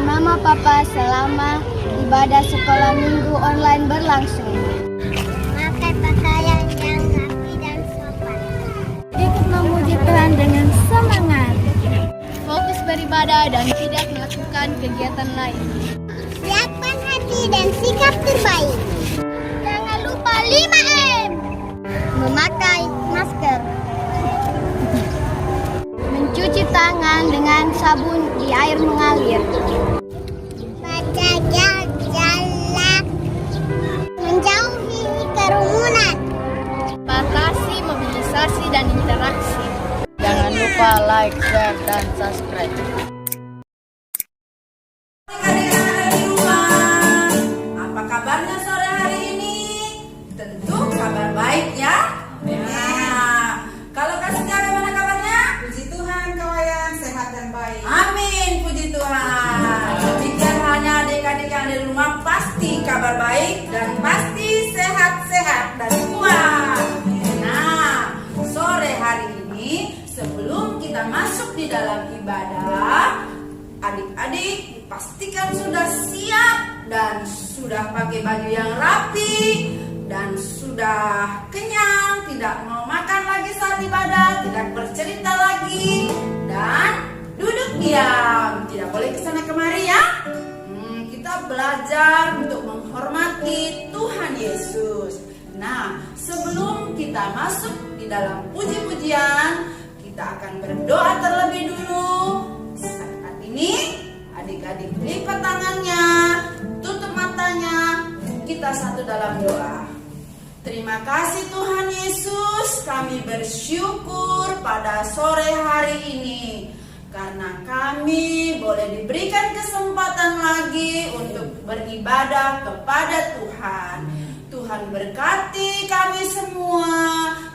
Mama Papa selama ibadah sekolah minggu online berlangsung. Pakai pakaian yang rapi dan sopan. Ikut memuji Tuhan dengan semangat. Fokus beribadah dan tidak melakukan kegiatan lain. Siapkan hati dan sikap terbaik. Jangan lupa 5M. Memakai masker. Mencuci tangan dengan sabun di air mengalir. Menjaga jarak. Menjauhi kerumunan. Batasi mobilisasi dan interaksi. Jangan lupa like, share, dan subscribe. Apa kabarnya sore hari ini? Tentu kabar baik ya. Nah, kalau Kak Setia bagaimana kabarnya? Puji Tuhan, kawayan sehat dan baik. Amin, puji Tuhan. Demikian hanya adik-adik yang di rumah pasti kabar baik dan pasti sehat-sehat dan kuat. Nah, sore hari ini sebelum kita masuk di dalam ibadah, adik-adik pastikan sudah siap dan sudah pakai baju yang rapi dan sudah kenyang, tidak mau makan lagi saat ibadah, tidak bercerita lagi dan duduk diam, tidak boleh kesana kemari ya. Kita belajar untuk menghormati Tuhan Yesus. Nah, sebelum kita masuk di dalam puji-pujian, kita akan berdoa terlebih dulu. Saat ini adik-adik lipat tangannya, tutup matanya, kita satu dalam doa. Terima kasih Tuhan Yesus, kami bersyukur pada sore hari ini karena kami boleh diberikan kesempatan lagi untuk beribadah kepada Tuhan. Tuhan berkati kami semua,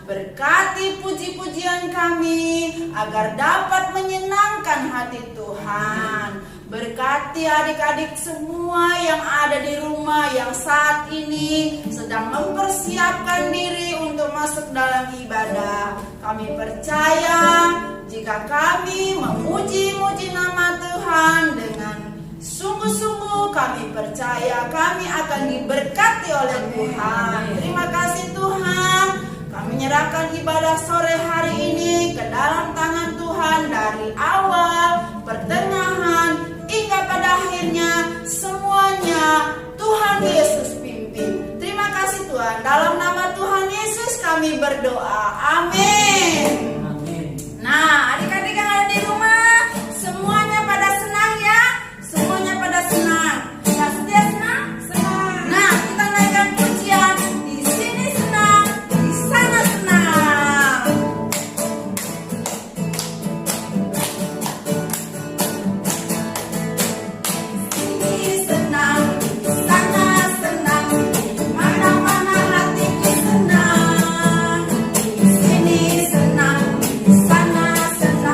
berkati puji-pujian kami agar dapat menyenangkan hati Tuhan. Berkati adik-adik semua yang ada di rumah yang saat ini sedang mempersiapkan diri untuk masuk dalam ibadah. Kami percaya jika kami memuji-muji nama Tuhan dengan sungguh-sungguh, kami percaya kami akan diberkati oleh Tuhan. Terima kasih Tuhan. Kami menyerahkan ibadah sore hari ini ke dalam tangan Tuhan dari awal, pertengahan, hingga pada akhirnya semuanya Tuhan Yesus pimpin. Terima kasih Tuhan. Dalam nama Tuhan Yesus kami berdoa. Amin. Nah, adik-adik yang ada di rumah, semuanya pada senang ya? Semuanya pada senang. Kak Setia senang? Senang. Nah, kita naikkan pujian. Di sini senang, di sana senang. Di sini senang, di sana senang, di mana-mana hatiku senang. Di sini senang, di sana senang.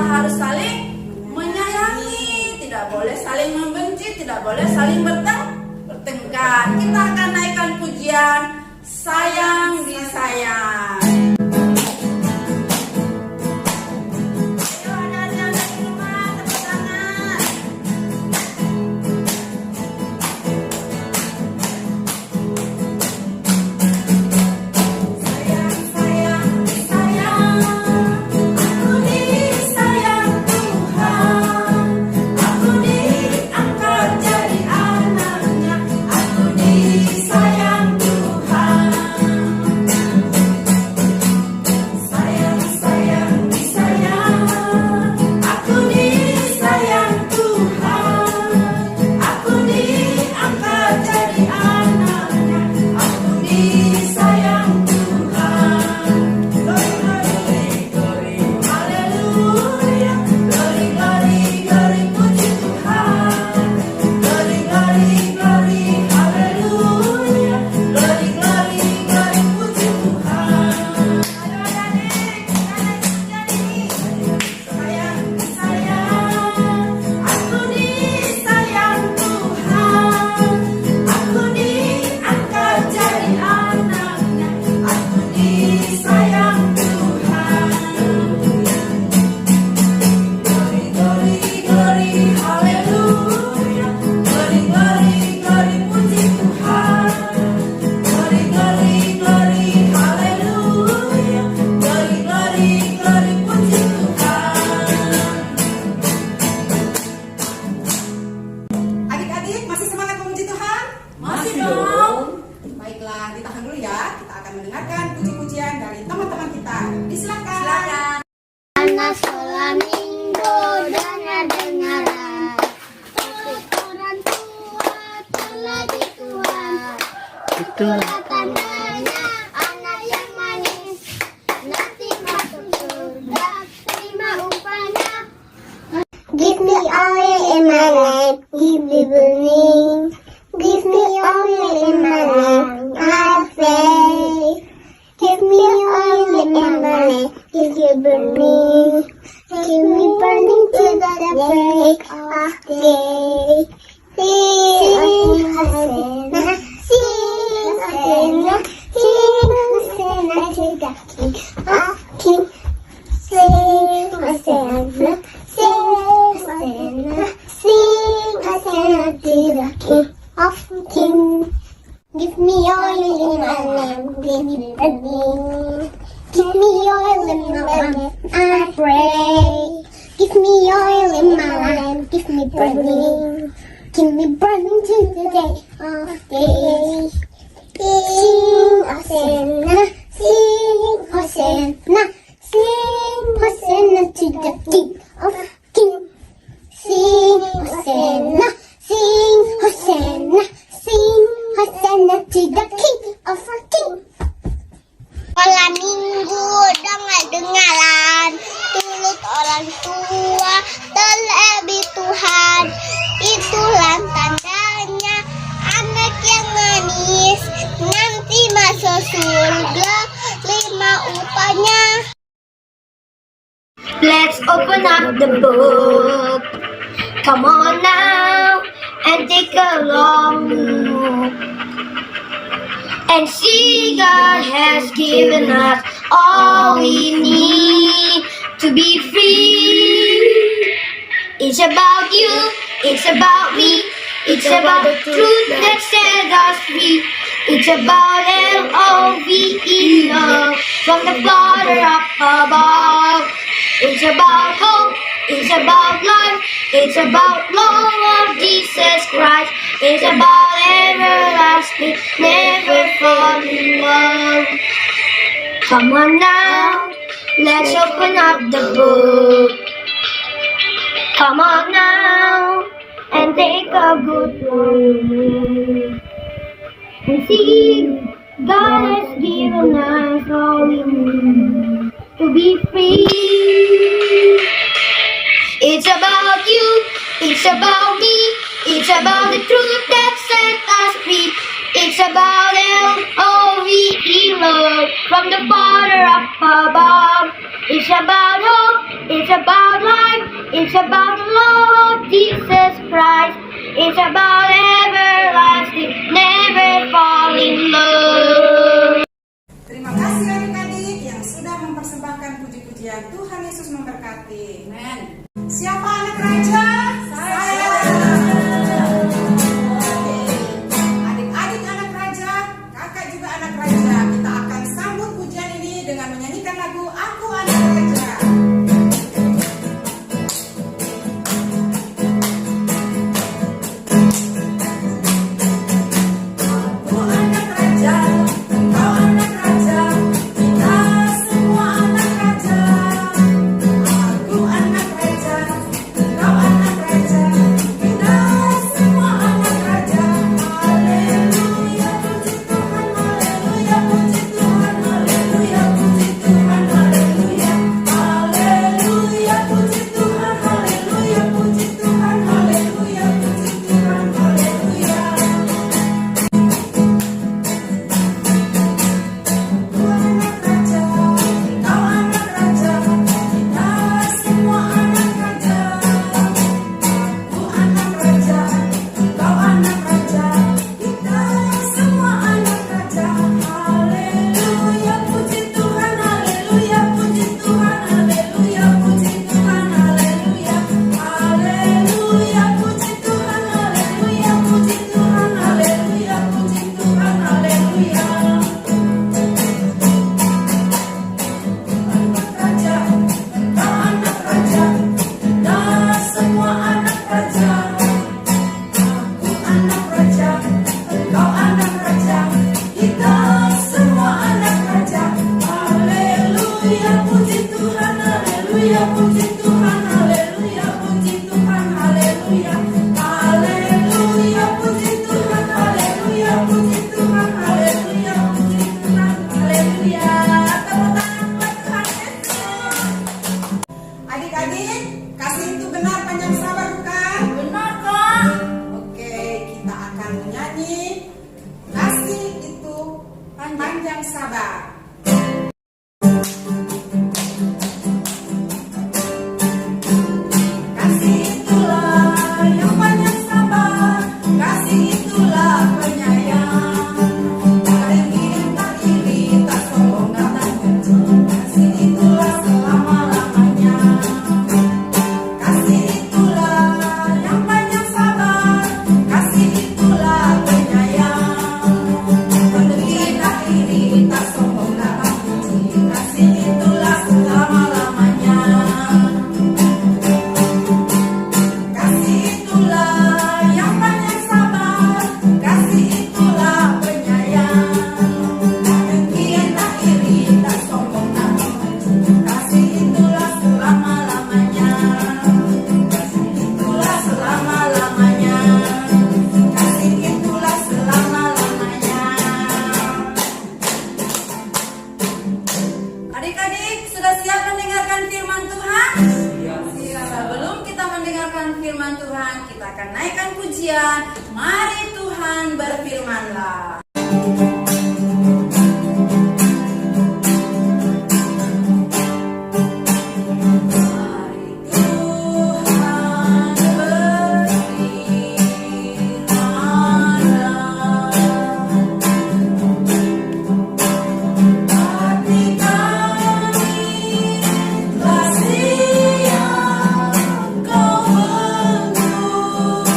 harus saling menyayangi, tidak boleh saling membenci, tidak boleh saling bertengkar. Kita akan naikkan pujian sayang disayang. Ayo anak-anak di rumah, tepuk tangan. Sayang, sayang, disayang. Aku disayang Tuhan. Aku diangkat jadi anaknya. Aku disayang Tuhan. Sayang, sayang, disayang. Aku disayang Tuhan. Aku diangkat jadi anaknya. Aku disayang Tuhan. Glory, glory, haleluya. Glory, glory, glory, puji Tuhan. Glory, glory, glory, haleluya. Glory, glory, glory, puji Tuhan. Ayo adik-adik, kita naik pujian ini. Sayang, disayang. Aku disayang Tuhan. Aku diangkat jadi anaknya. Aku disayang Tuhan. Glory, glory, glory, haleluya. Glory, glory, glory, puji Tuhan. Glory, glory, glory, haleluya. Glory, glory, glory, puji Tuhan. Adik-adik masih semangat memuji Tuhan? Masih dong. Baiklah, ditahan dulu ya. Kita akan mendengarkan puji-pujian dari teman-teman kita. Disilakan. Silakan. Anak sekolah minggu dengar-dengaran orang tua telah dituan. Itulah tandanya anak yang manis nanti masuk surga terima upahnya. Give me oil in my lamp, give me burning. Give me oil in my lamp, I have faith. Give me oil in my lamp, give me burning. Give me burning to the break of day. Sing Hosanna, sing Hosanna, sing Hosanna to the King of Kings. Sing Hosanna, sing Hosanna, sing Hosanna to the King of Kings. Give me oil in my lamp, give me burning. Give me oil in my lamp, I pray. Give me oil in my lamp, give me burning. Give me burning to the day of day. Sing Hosanna, sing Hosanna, sing Hosanna to the King of Kings. Sing Hosanna, sing Hosanna, sing Hosanna to the King of Kings. Sekolah minggu dengar-dengaran, turut orang tua terlebih Tuhan. Itulah tandanya anak yang manis nanti masuk surga terima upahnya. Let's open up the book. Come on now and take a long look and see God has given us all we need to be free. It's about you, it's about me, it's about the truth that sets us free. It's about L-O-V-E, love, from the Father up above. It's about hope, it's about life, it's about love of Jesus Christ. It's about everlasting, never fall in love. Come on now, let's open up the book. Come on now, and take a good look. And see, God has given us all we need to be free. It's about you, it's about me, it's about the truth that sets us free. It's about L-O-V-E, love, from the Father up above. It's about hope, It's about life. It's about the Lord Jesus Christ. It's about everlasting, never falling love. Terima kasih adik-adik yang sudah mempersembahkan puji-pujian. Tuhan Yesus memberkati. Amen. Siapa anak raja? Saya. Oke. Adik-adik anak raja, kakak juga anak raja. Kita akan sambut pujian ini dengan menyanyikan lagu Aku Anak Raja. Aku anak raja, engkau anak raja, kita semua anak raja. Aku anak raja, engkau anak raja, kita semua anak raja. Haleluya, puji Tuhan, haleluya, puji Tuhan, haleluya, puji Tuhan, haleluya. Haleluya, puji Tuhan, haleluya, puji Tuhan, haleluya, puji Tuhan, haleluya. Aku anak raja, engkau anak raja, kita semua anak raja. Aku anak raja, engkau anak raja, kita semua anak raja. Haleluya, puji Tuhan, haleluya, puji Tuhan, haleluya, puji Tuhan, haleluya. Haleluya, puji Tuhan, haleluya, puji Tuhan, haleluya, puji Tuhan, haleluya. Anak raja, engkau anak raja, kita semua anak raja. Aku anak raja, engkau anak raja, kita semua anak raja. Haleluya, puji Tuhan, haleluya, puji Tuhan, haleluya, puji Tuhan, haleluya. Haleluya, puji Tuhan, haleluya, puji Tuhan, haleluya, puji Tuhan, haleluya. Tepuk tangan buat Tuhan Yesus. Adik-adik, kasih itu benar panjang sabar bukan? Benar kok. Oke, kita akan menyanyi kasih itu panjang sabar. Kasih itulah yang panjang sabar, kasih itulah penyayang. Tak dengki, tak iri, tak sombong, tak benci. Kasih itulah selama-lamanya. Kasih itulah yang panjang sabar, kasih itulah penyayang. Tak dengki, tak iri, tak sombong, tak benci. Kasih itulah selama-lamanya. Kasih itulah yang panjang sabar, kasih itulah penyayang. Tak dengki, tak iri, tak sombong, tak benci. Kasih itulah selama-lamanya. Kasih itulah selama-lamanya. Kasih itulah selama-lamanya. Adik-adik, sudah siap mendengarkan firman Tuhan? Sebelum kita mendengarkan firman Tuhan, kita akan naikkan pujian. Mari Tuhan berfirmanlah. Mari Tuhan berfirmanlah. Hati kami telah siap Kau bentuk.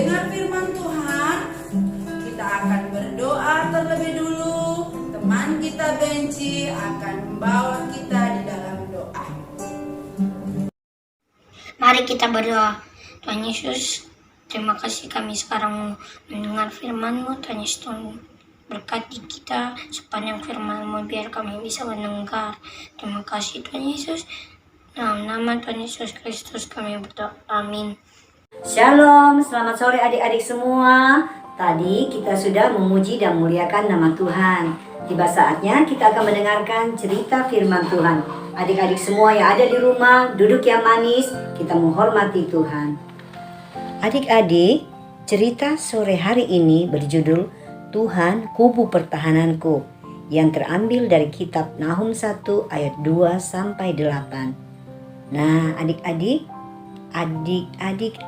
mendengar firman Tuhan, kita akan berdoa terlebih dulu. Teman kita Benci akan membawa kita di dalam doa. Mari kita berdoa. Tuhan Yesus, terima kasih kami sekarang mendengar firman-Mu. Tuhan Yesus, Tuhan berkati kita sepanjang firman-Mu biar kami bisa mendengar. Terima kasih Tuhan Yesus. Dalam nama Tuhan Yesus Kristus kami berdoa. Amin. Shalom, selamat sore adik-adik semua. Tadi kita sudah memuji dan memuliakan nama Tuhan. Tiba saatnya kita akan mendengarkan cerita firman Tuhan. Adik-adik semua yang ada di rumah, duduk yang manis, kita menghormati Tuhan. Adik-adik, cerita sore hari ini berjudul Tuhan Kubu Pertahananku, yang terambil dari kitab Nahum 1 ayat 2 sampai 8. Nah, adik-adik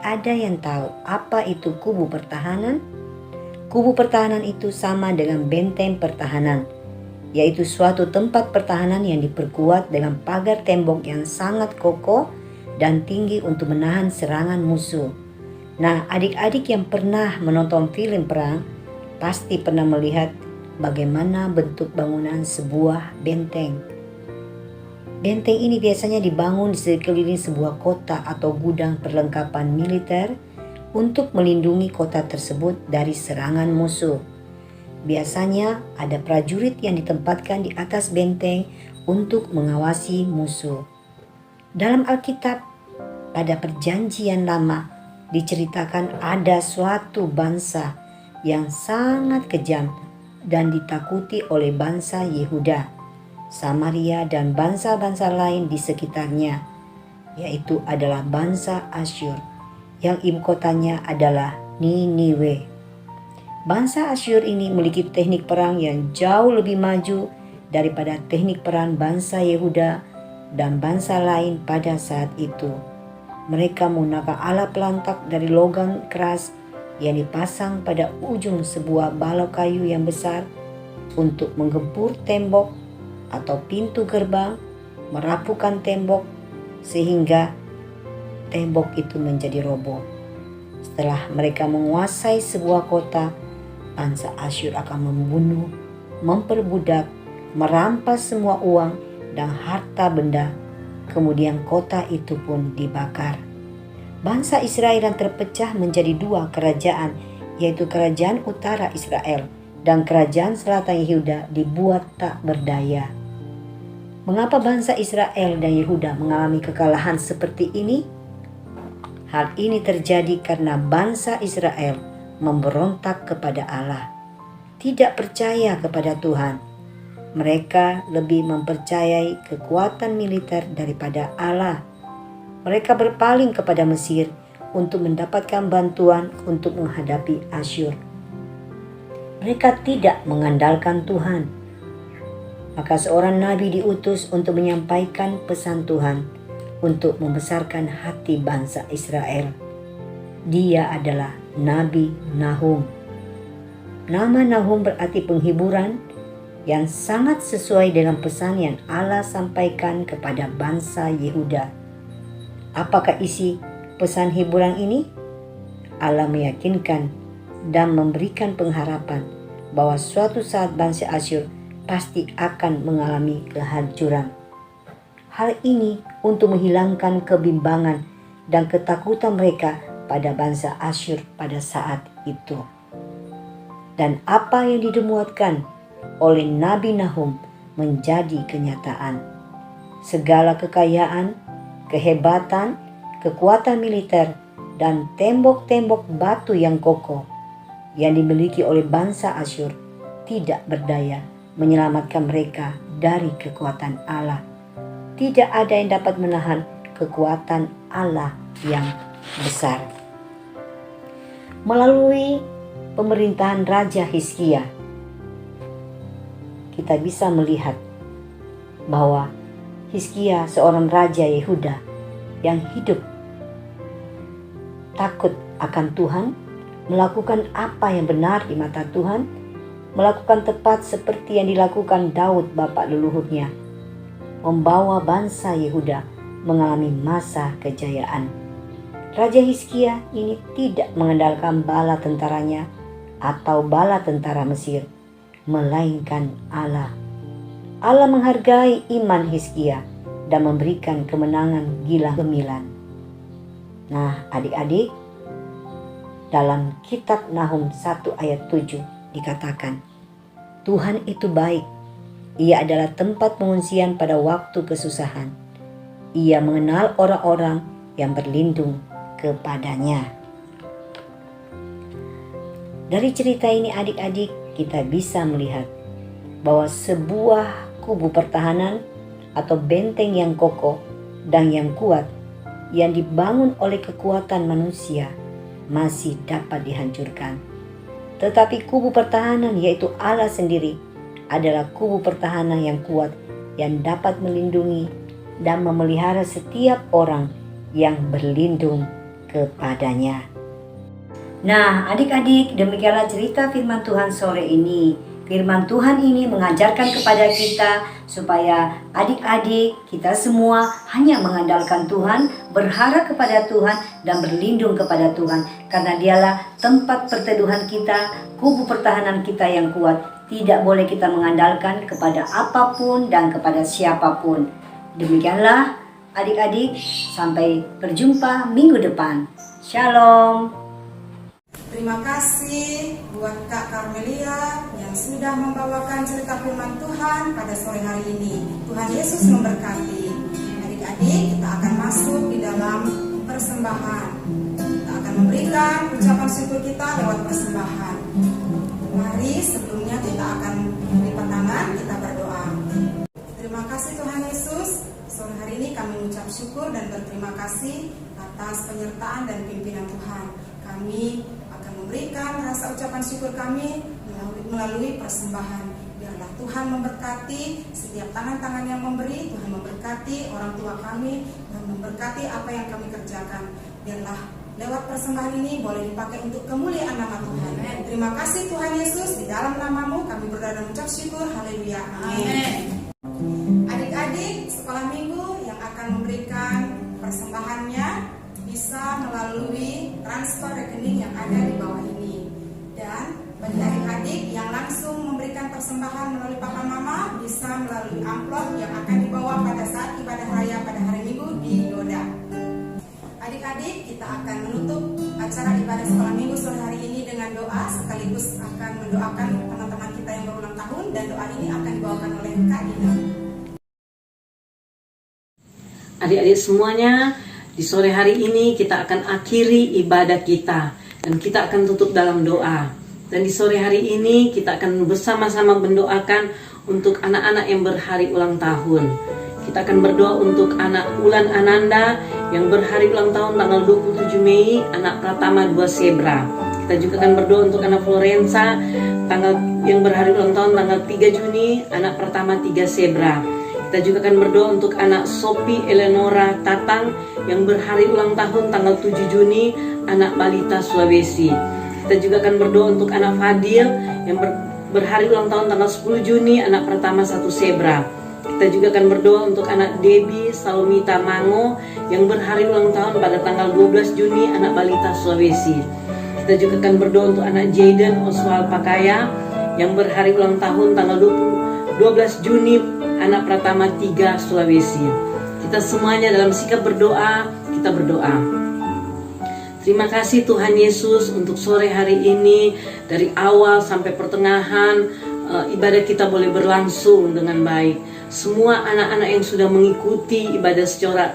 ada yang tahu apa itu kubu pertahanan? Kubu pertahanan itu sama dengan benteng pertahanan, yaitu suatu tempat pertahanan yang diperkuat dengan pagar tembok yang sangat kokoh dan tinggi untuk menahan serangan musuh. Nah, adik-adik yang pernah menonton film perang pasti pernah melihat bagaimana bentuk bangunan sebuah benteng. Benteng ini biasanya dibangun di sekeliling sebuah kota atau gudang perlengkapan militer untuk melindungi kota tersebut dari serangan musuh. Biasanya ada prajurit yang ditempatkan di atas benteng untuk mengawasi musuh. Dalam Alkitab, pada Perjanjian Lama diceritakan ada suatu bangsa yang sangat kejam dan ditakuti oleh bangsa Yehuda, Samaria dan bangsa-bangsa lain di sekitarnya, yaitu adalah bangsa Asyur yang ibu kotanya adalah Niniwe. Bangsa Asyur ini memiliki teknik perang yang jauh lebih maju daripada teknik perang bangsa Yehuda dan bangsa lain pada saat itu. Mereka menggunakan alat pelantak dari logam keras yang dipasang pada ujung sebuah balok kayu yang besar untuk menggempur tembok atau pintu gerbang, merapuhkan tembok sehingga tembok itu menjadi roboh. Setelah mereka menguasai sebuah kota, bangsa Asyur akan membunuh, memperbudak, merampas semua uang dan harta benda. Kemudian kota itu pun dibakar. Bangsa Israel yang terpecah menjadi dua kerajaan, yaitu kerajaan utara Israel dan kerajaan selatan Yehuda dibuat tak berdaya. Mengapa bangsa Israel dan Yehuda mengalami kekalahan seperti ini? Hal ini terjadi karena bangsa Israel memberontak kepada Allah, tidak percaya kepada Tuhan. Mereka lebih mempercayai kekuatan militer daripada Allah. Mereka berpaling kepada Mesir untuk mendapatkan bantuan untuk menghadapi Asyur. Mereka tidak mengandalkan Tuhan. Maka seorang nabi diutus untuk menyampaikan pesan Tuhan untuk membesarkan hati bangsa Israel. Dia adalah Nabi Nahum. Nama Nahum berarti penghiburan, yang sangat sesuai dengan pesan yang Allah sampaikan kepada bangsa Yehuda. Apakah isi pesan hiburan ini? Allah meyakinkan dan memberikan pengharapan bahwa suatu saat bangsa Asyur pasti akan mengalami kehancuran. Hal ini untuk menghilangkan kebimbangan dan ketakutan mereka pada bangsa Asyur pada saat itu. Dan apa yang didemuatkan oleh Nabi Nahum menjadi kenyataan. Segala kekayaan, kehebatan, kekuatan militer, dan tembok-tembok batu yang kokoh yang dimiliki oleh bangsa Asyur tidak berdaya menyelamatkan mereka dari kekuatan Allah. Tidak ada yang dapat menahan kekuatan Allah yang besar. Melalui pemerintahan Raja Hizkia, kita bisa melihat bahwa Hizkia seorang raja Yehuda yang hidup takut akan Tuhan, melakukan apa yang benar di mata Tuhan, melakukan tepat seperti yang dilakukan Daud bapak leluhurnya, membawa bangsa Yehuda mengalami masa kejayaan. Raja Hizkia ini tidak mengandalkan bala tentaranya atau bala tentara Mesir, melainkan Allah. Allah menghargai iman Hizkia dan memberikan kemenangan gemilang. Nah, adik-adik, dalam kitab Nahum 1 ayat 7 dikatakan, Tuhan itu baik. Ia adalah tempat pengungsian pada waktu kesusahan. Ia mengenal orang-orang yang berlindung kepadanya. Dari cerita ini adik-adik, kita bisa melihat bahwa sebuah kubu pertahanan atau benteng yang kokoh dan yang kuat yang dibangun oleh kekuatan manusia masih dapat dihancurkan. Tetapi kubu pertahanan, yaitu Allah sendiri, adalah kubu pertahanan yang kuat yang dapat melindungi dan memelihara setiap orang yang berlindung kepadanya. Nah, adik-adik, demikianlah cerita firman Tuhan sore ini. Firman Tuhan ini mengajarkan kepada kita supaya adik-adik kita semua hanya mengandalkan Tuhan, berharap kepada Tuhan dan berlindung kepada Tuhan. Karena dialah tempat perteduhan kita, kubu pertahanan kita yang kuat. Tidak boleh kita mengandalkan kepada apapun dan kepada siapapun. Demikianlah adik-adik, sampai berjumpa minggu depan. Shalom. Terima kasih buat Kak Carmelia yang sudah membawakan cerita firman Tuhan pada sore hari ini. Tuhan Yesus memberkati. Adik-adik, kita akan masuk di dalam persembahan. Kita akan memberikan ucapan syukur kita lewat persembahan. Mari sebelumnya kita akan lipat tangan, kita berdoa. Terima kasih Tuhan Yesus. Sore hari ini kami mengucap syukur dan berterima kasih atas penyertaan dan pimpinan Tuhan. Kami akan memberikan rasa ucapan syukur kami melalui persembahan. Biarlah Tuhan memberkati setiap tangan-tangan yang memberi. Tuhan memberkati orang tua kami dan memberkati apa yang kami kerjakan. Biarlah lewat persembahan ini boleh dipakai untuk kemuliaan nama Tuhan. Terima kasih Tuhan Yesus, di dalam namamu kami berdoa dan mengucap syukur. Haleluya. Amin. Adik-adik sekolah minggu yang akan memberikan persembahannya bisa melalui transfer rekening yang ada di bawah ini. Dan bagi adik-adik yang langsung memberikan persembahan melalui papa mama bisa melalui amplop yang akan dibawa pada saat ibadah raya pada hari Minggu di Yoda. Adik-adik, kita akan menutup acara ibadah sekolah minggu sore hari ini dengan doa, sekaligus akan mendoakan teman-teman kita yang berulang tahun, dan doa ini akan dibawakan oleh Kak Dina. Adik-adik semuanya, di sore hari ini kita akan akhiri ibadah kita dan kita akan tutup dalam doa. Dan di sore hari ini kita akan bersama-sama mendoakan untuk anak-anak yang berhari ulang tahun. Kita akan berdoa untuk anak Ulan Ananda yang berhari ulang tahun tanggal 27 Mei, anak Pratama 2 Zebra. Kita juga akan berdoa untuk anak Florensa yang berhari ulang tahun tanggal 3 Juni, anak Pratama 3 Zebra. Kita juga akan berdoa untuk anak Sophie Eleonora Tatang yang berhari ulang tahun tanggal 7 Juni, anak Balita Sulawesi. Kita juga akan berdoa untuk anak Fadil yang berhari ulang tahun tanggal 10 Juni, anak Pratama 1 Zebra. Kita juga akan berdoa untuk anak Debbie Salomita Mango yang berhari ulang tahun pada tanggal 12 Juni, anak Balita Sulawesi. Kita juga akan berdoa untuk anak Jaden Oswald Pakaya yang berhari ulang tahun tanggal 12 Juni, anak Pratama 3 Sulawesi. Kita semuanya dalam sikap berdoa, kita berdoa. Terima kasih Tuhan Yesus untuk sore hari ini, dari awal sampai pertengahan ibadah kita boleh berlangsung dengan baik. Semua anak-anak yang sudah mengikuti ibadah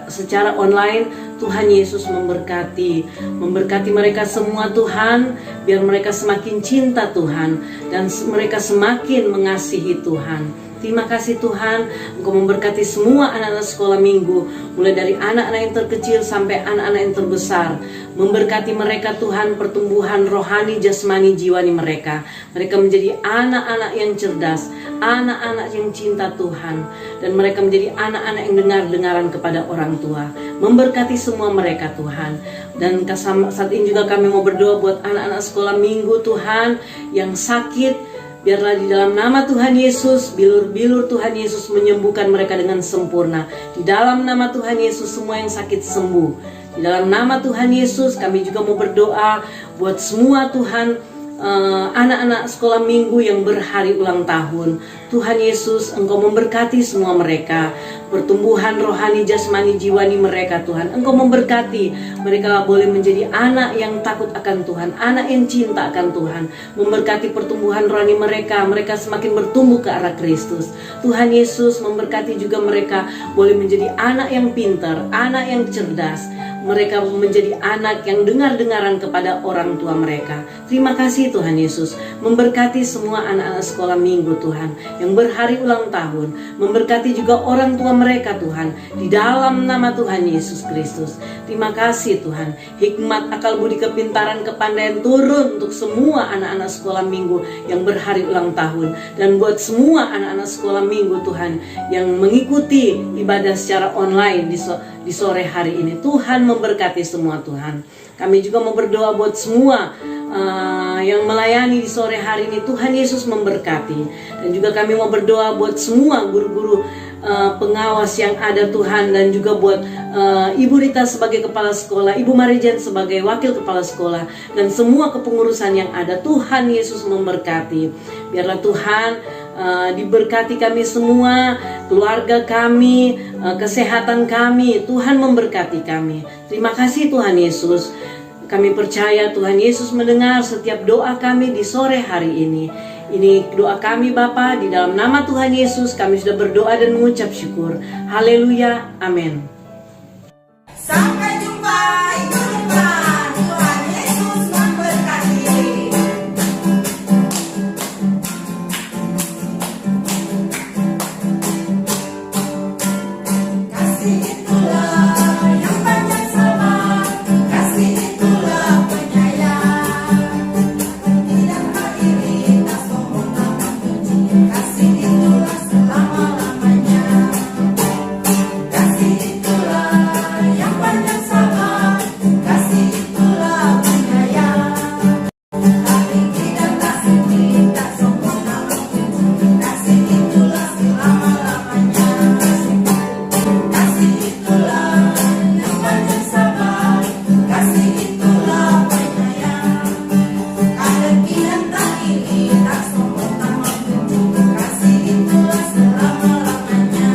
secara online, Tuhan Yesus memberkati mereka semua Tuhan, biar mereka semakin cinta Tuhan dan mereka semakin mengasihi Tuhan. Terima kasih Tuhan, Engkau memberkati semua anak-anak sekolah minggu, mulai dari anak-anak yang terkecil sampai anak-anak yang terbesar. Memberkati mereka Tuhan, pertumbuhan rohani, jasmani, jiwani mereka. Mereka menjadi anak-anak yang cerdas, anak-anak yang cinta Tuhan, dan mereka menjadi anak-anak yang dengar-dengaran kepada orang tua. Memberkati semua mereka Tuhan. Dan saat ini juga kami mau berdoa buat anak-anak sekolah minggu Tuhan yang sakit. Biarlah di dalam nama Tuhan Yesus, bilur-bilur Tuhan Yesus menyembuhkan mereka dengan sempurna. Di dalam nama Tuhan Yesus semua yang sakit sembuh. Di dalam nama Tuhan Yesus kami juga mau berdoa buat semua Tuhan anak-anak sekolah minggu yang berhari ulang tahun. Tuhan Yesus, Engkau memberkati semua mereka, pertumbuhan rohani, jasmani, jiwani mereka Tuhan. Engkau memberkati mereka boleh menjadi anak yang takut akan Tuhan, anak yang cinta akan Tuhan. Memberkati pertumbuhan rohani mereka, mereka semakin bertumbuh ke arah Kristus. Tuhan Yesus memberkati juga mereka boleh menjadi anak yang pintar, anak yang cerdas. Mereka menjadi anak yang dengar-dengaran kepada orang tua mereka. Terima kasih Tuhan Yesus. Memberkati semua anak-anak sekolah minggu Tuhan yang berhari ulang tahun. Memberkati juga orang tua mereka Tuhan. Di dalam nama Tuhan Yesus Kristus. Terima kasih Tuhan. Hikmat, akal budi, kepintaran, kepandaian turun untuk semua anak-anak sekolah minggu yang berhari ulang tahun. Dan buat semua anak-anak sekolah minggu Tuhan yang mengikuti ibadah secara online di sore hari ini. Tuhan memberkati semua Tuhan. Kami juga mau berdoa buat semua yang melayani di sore hari ini. Tuhan Yesus memberkati. Dan juga kami mau berdoa buat semua guru-guru pengawas yang ada Tuhan. Dan juga buat Ibu Rita sebagai kepala sekolah, Ibu Marijan sebagai wakil kepala sekolah, dan semua kepengurusan yang ada. Tuhan Yesus memberkati. Biarlah Tuhan diberkati kami semua, keluarga kami, kesehatan kami. Tuhan memberkati kami. Terima kasih Tuhan Yesus. Kami percaya Tuhan Yesus mendengar setiap doa kami di sore hari ini. Ini doa kami Bapa, di dalam nama Tuhan Yesus kami sudah berdoa dan mengucap syukur. Haleluya, amin. Sampai jumpa, itu Tuhan. Tuhan Yesus memberkati. Kasih itulah yang panjang sabar, kasih itulah penyayang. Tidak tak iri, tak sombong, tak benci. Kasih itulah selama-lamanya. Kasih itulah yang panjang sabar, kasih itulah penyayang. Tak tinggi dan tak sedih, tak sombong, tak benci. Kasih itulah selama-lamanya. Kasih itulah yang panjang sabar, kasih itulah penyayang. Tak dengki dan tak iri, tak sombong, tak benci. Kasih itulah selama-lamanya.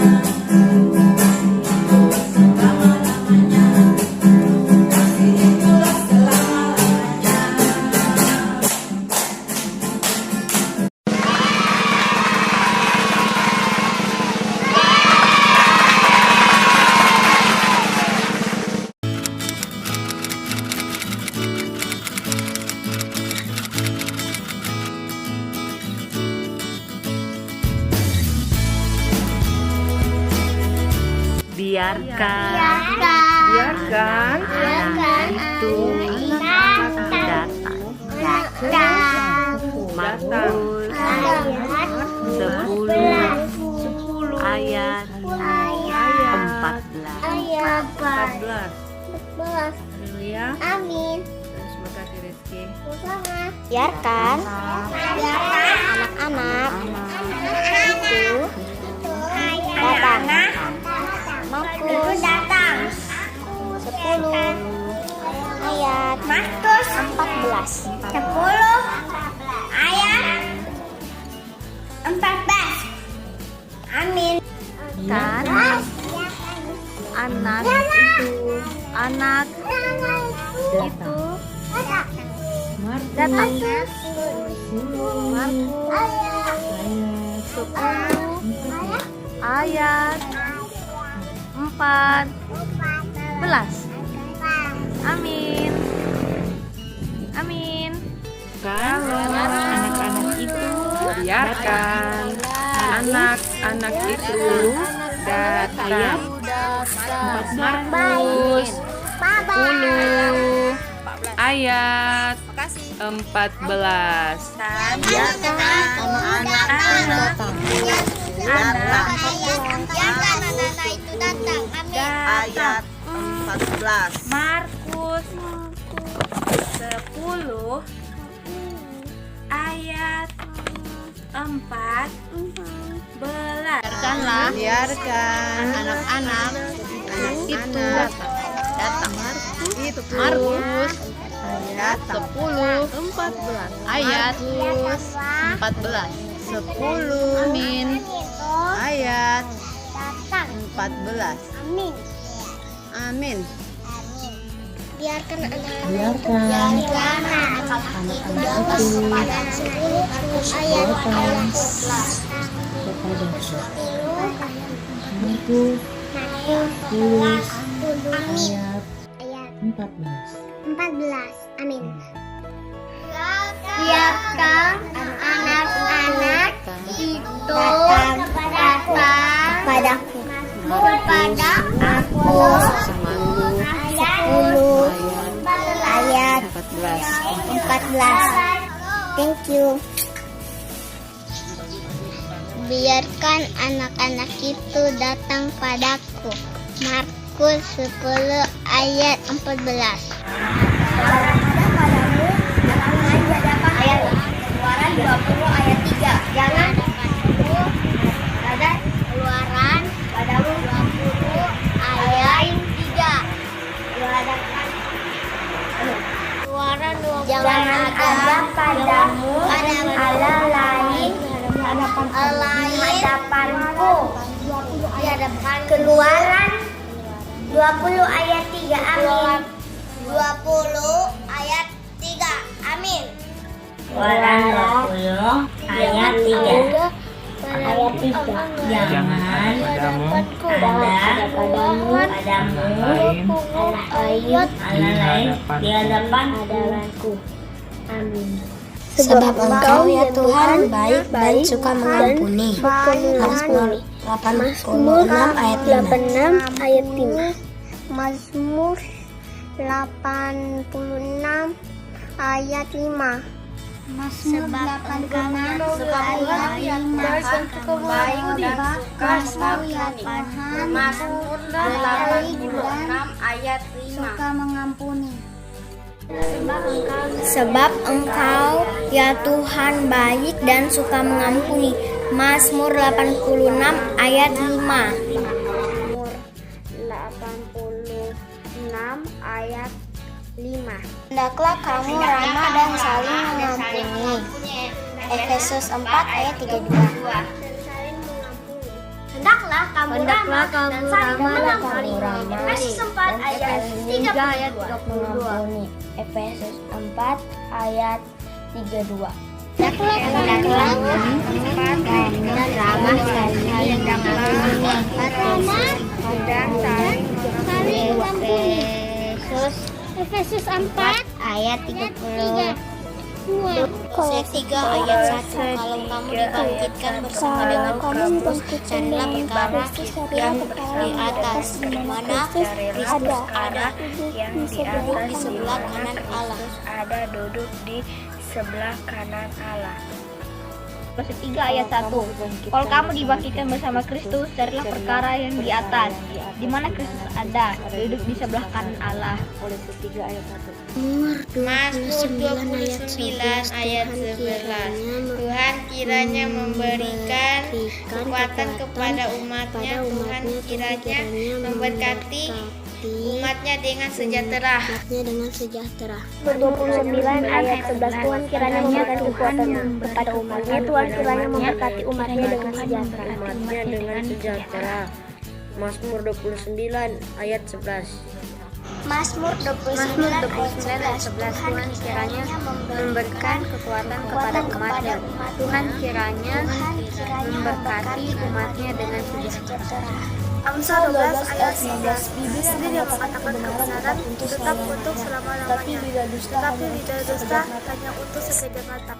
Selama-lamanya. Kasih itulah selama-lamanya. Biarkan anak itu datang. Markus 10 ayat 14. Amin. Biarkan anak-anak itu datang. Markus 10 ayat 14. 10 ayat 14. Amin. Kan anak itu datang. Markus 10 ayat 14. Amin. Amin. Kalau anak-anak itu biarkan anak-anak itu datang. Markus 10 ayat 14. Biarkan anak-anak itu datang. Ayat 14. Markus 10 ayat 14. Biarkan anak-anak itu datang. Markus ayat 10, 14 ayat 14, 10 Amin ayat 14. Amin. Biarkan anak-anak itu biarkan anak-anak itu pada 10 ayat 14. Amin. Biarkan anak-anak itu datang padaku. Kepada aku 10 ayat 14. Thank you. Biarkan anak-anak itu datang padaku. Markus 10 ayat 14. Keluaran 20 ayat 3. Jangan ada Keluaran padamu 20 ayat 3. Keluaran 20. Jangan ada padamu Allah lain hadapanku. Keluaran 20 ayat 3. Amin. 20 ayat 3. Amin. Keluaran 20 ayat 3. Jangan ada padamu Allah lain di hadapanku. Amin. Sebab Engkau ya Tuhan baik dan suka mengampuni. Mazmur 86 ayat 5. Mazmur 86 ayat 5. Sebab Engkau ya Tuhan baik dan suka mengampuni. Mazmur 86 ayat 5. Suka mengampuni. Sebab Engkau ya Tuhan baik dan suka mengampuni. Mazmur 86 ayat 5. Mazmur 86 ayat 5. Hendaklah kamu ramah dan saling mengampuni. Efesus 4 ayat 32. Hendaklah kamu ramah dan saling mengampuni. Efesus 4 ayat 32. Efesus 4 ayat 32. Hendaklah kamu ramah dan saling mengampuni. Efesus 4 ayat 32. Kolose 3 ayat 1. Kalau kamu dibangkitkan bersama dengan Kristus, carilah perkara yang di atas, di mana Kristus ada, yang duduk di sebelah kanan Allah. Duduk di sebelah kanan Allah. Kolose 3 ayat 1. Kalau kamu dibangkitkan bersama Kristus, carilah perkara yang di atas, di mana Kristus ada, duduk di sebelah kanan Allah. Kolose 3 ayat 1. Mazmur 29 ayat 11. Tuhan kiranya memberikan kekuatan kepada umatnya. Tuhan kiranya memberkati umatnya dengan sejahtera. 29 ayat 11. Tuhan kiranya memberikan kekuatan kepada umatnya. Tuhan kiranya memberkati umatnya dengan sejahtera. Mazmur 29 ayat 11. Mazmur 29 ayat 11. Tuhan kiranya memberikan kekuatan kepada umatnya. Tuhan kiranya memberkati umatnya dengan sejahtera. Amsal 12 ayat 11. Bibir sendiri yang mengatakan kebenaran tetap untuk selama-lamanya, tetapi lidah dusta hanya untuk sekejap mata.